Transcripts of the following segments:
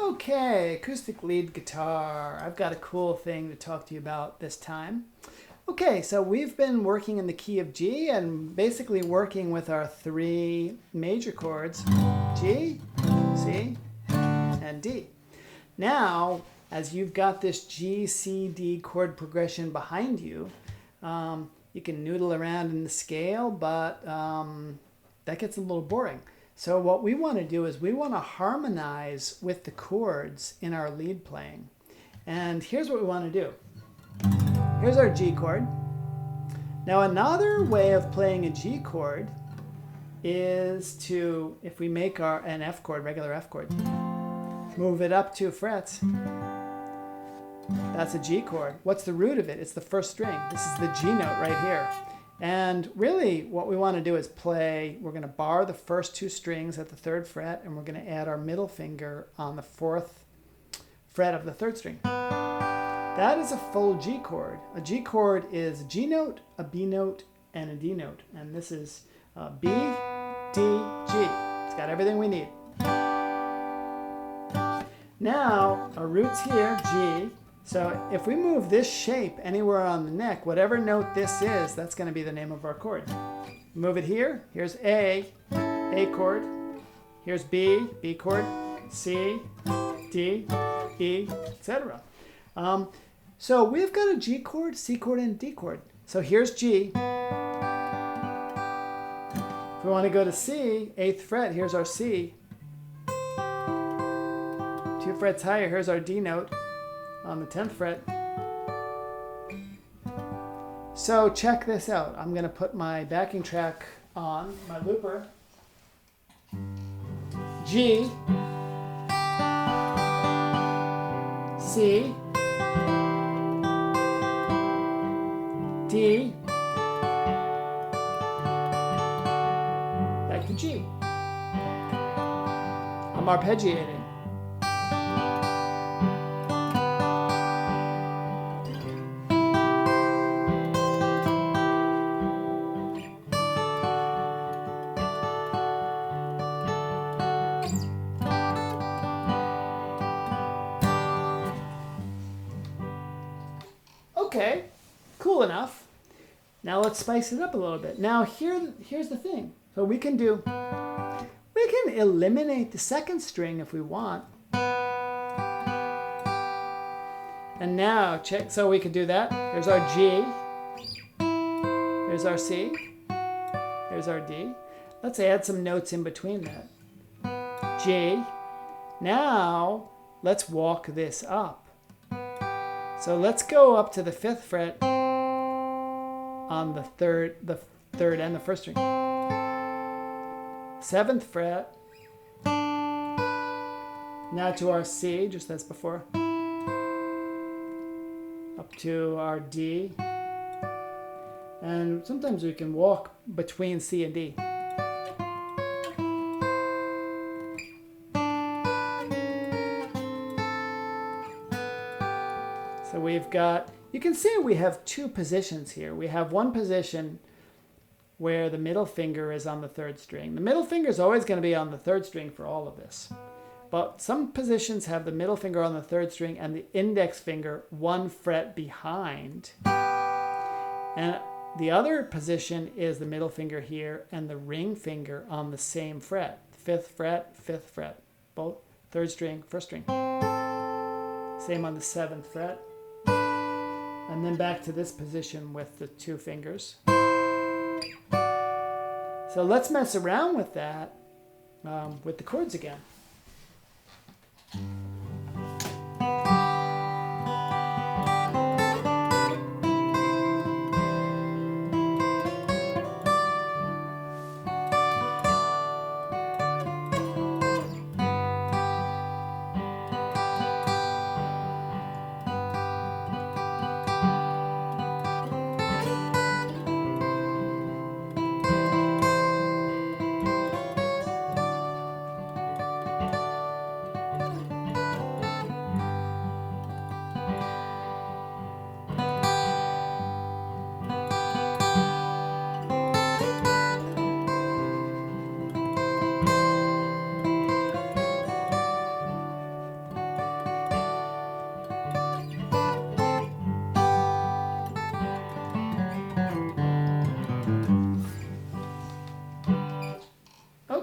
Okay, acoustic lead guitar. I've got a cool thing to talk to you about this time. Okay, so we've been working in the key of G and basically working with our three major chords, G, C, and D. Now, as you've got this G, C, D chord progression behind you, you can noodle around in the scale, but that gets a little boring. So what we want to do is we want to harmonize with the chords in our lead playing. And here's what we want to do. Here's our G chord. Now another way of playing a G chord is to, if we make an F chord, regular F chord, move it up 2 frets. That's a G chord. What's the root of it? It's the first string. This is the G note right here. And really what we want to do is play, we're going to bar the first 2 strings at the 3rd fret, and we're going to add our middle finger on the 4th fret of the 3rd string. That is a full G chord. A G chord is a G note, a B note, and a D note. And this is B, D, G. It's got everything we need. Now, our root's here, G. So if we move this shape anywhere on the neck, whatever note this is, that's going to be the name of our chord. Move it here. Here's A chord. Here's B chord, C, D, E, etc. So we've got a G chord, C chord, and D chord. So here's G. If we want to go to C, 8th fret, here's our C. 2 frets higher, here's our D note on the 10th fret. So check this out. I'm going to put my backing track on, my looper. G, C, D, back to G. I'm arpeggiating. Okay, cool enough. Now let's spice it up a little bit. Now here's the thing. So we can eliminate the 2nd string if we want. And now check, so we could do that. There's our G. There's our C. There's our D. Let's add some notes in between that. G. Now let's walk this up. So let's go up to the 5th fret on the 3rd and the 1st string. 7th fret. Now to our C, just as before. Up to our D. And sometimes we can walk between C and D. So we've got, you can see we have 2 positions here. We have one position where the middle finger is on the 3rd string. The middle finger is always going to be on the 3rd string for all of this. But some positions have the middle finger on the 3rd string and the index finger 1 fret behind. And the other position is the middle finger here and the ring finger on the same fret. 5th fret, 5th fret. Both 3rd string, 1st string. Same on the 7th fret. And then back to this position with the 2 fingers. So let's mess around with that with the chords again.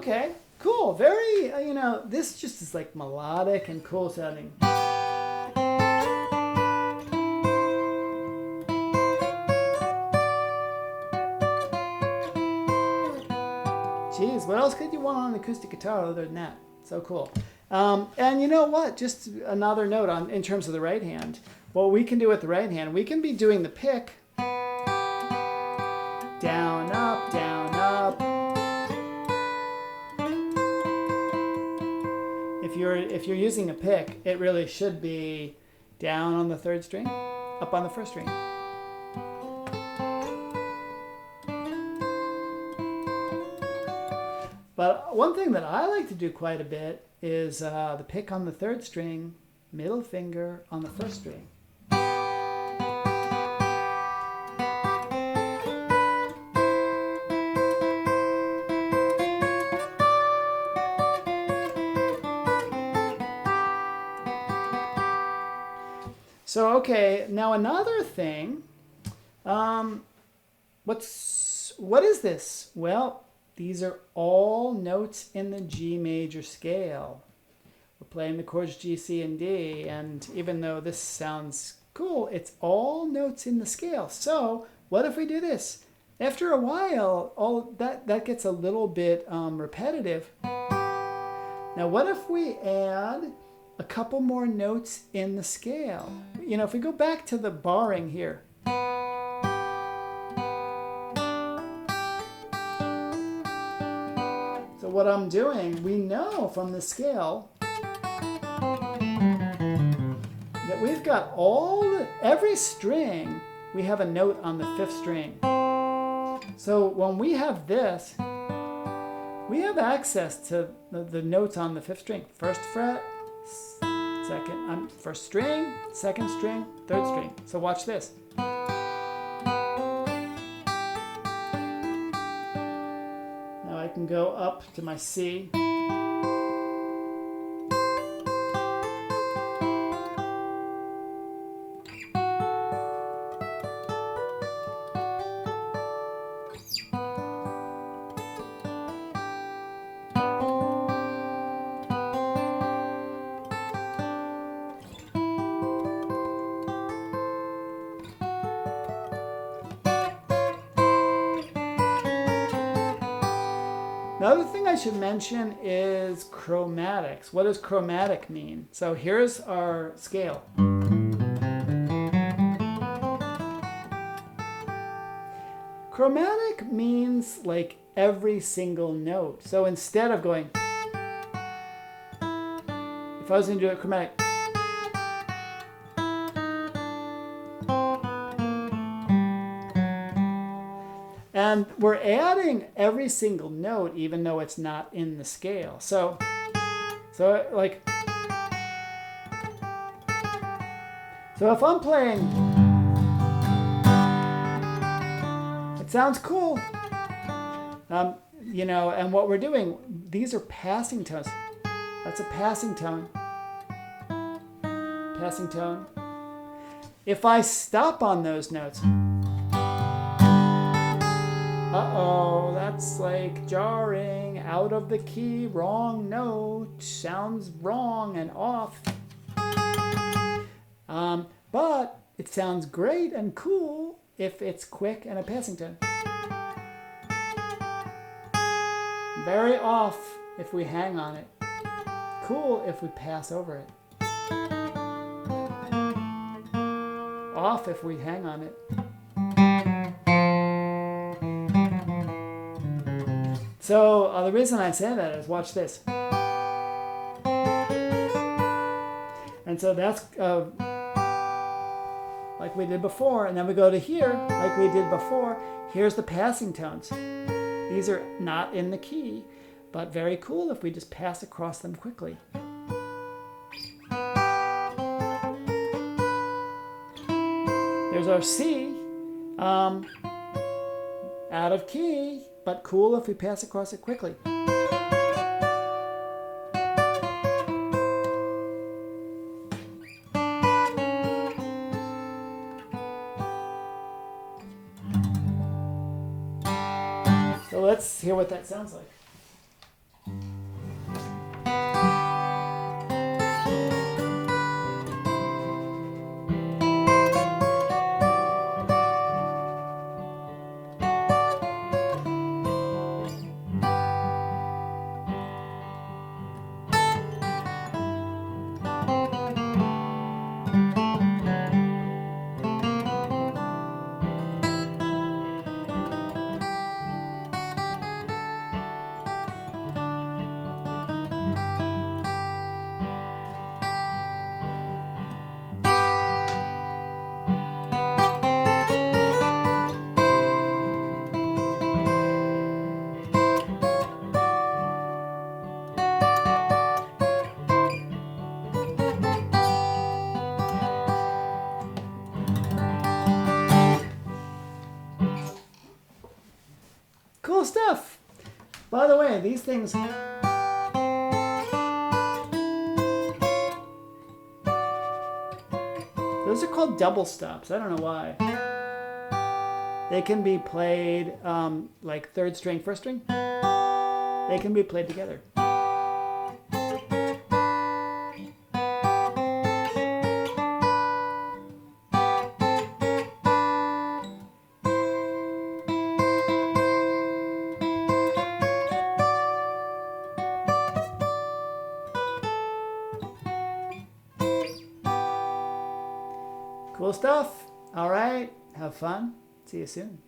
Okay, cool. Very, this just is like melodic and cool sounding. Geez, what else could you want on an acoustic guitar other than that? So cool. And you know what? Just another note in terms of the right hand. What we can do with the right hand, we can be doing the pick. Down, up, down, up. If you're using a pick, it really should be down on the third string, up on the first string. But one thing that I like to do quite a bit is the pick on the third string, middle finger on the first string. So, okay, now another thing, what is this? Well, these are all notes in the G major scale. We're playing the chords G, C, and D, and even though this sounds cool, it's all notes in the scale. So what if we do this? After a while, all that gets a little bit repetitive. Now what if we add a couple more notes in the scale? If we go back to the barring here. So what I'm doing, we know from the scale that we've got every string, we have a note on the fifth string. So when we have this, we have access to the notes on the fifth string. First fret, first string, second string, third string. So watch this. Now I can go up to my C. Another thing I should mention is chromatics. What does chromatic mean? So here's our scale. Chromatic means like every single note. So instead of going, if I was going to do a chromatic, and we're adding every single note even though it's not in the scale. So if I'm playing, it sounds cool. And what we're doing, these are passing tones. That's a passing tone. Passing tone. If I stop on those notes, uh-oh, that's like jarring, out of the key, wrong note, sounds wrong and off. But it sounds great and cool if it's quick and a passing tone. Very off if we hang on it. Cool if we pass over it. Off if we hang on it. So the reason I say that is, watch this. And so that's like we did before, and then we go to here, like we did before. Here's the passing tones. These are not in the key, but very cool if we just pass across them quickly. There's our C, out of key, but cool if we pass across it quickly. So let's hear what that sounds like. By the way, these things... Those are called double stops. I don't know why. They can be played like third string, first string. They can be played together. Cool stuff. All right. Have fun. See you soon.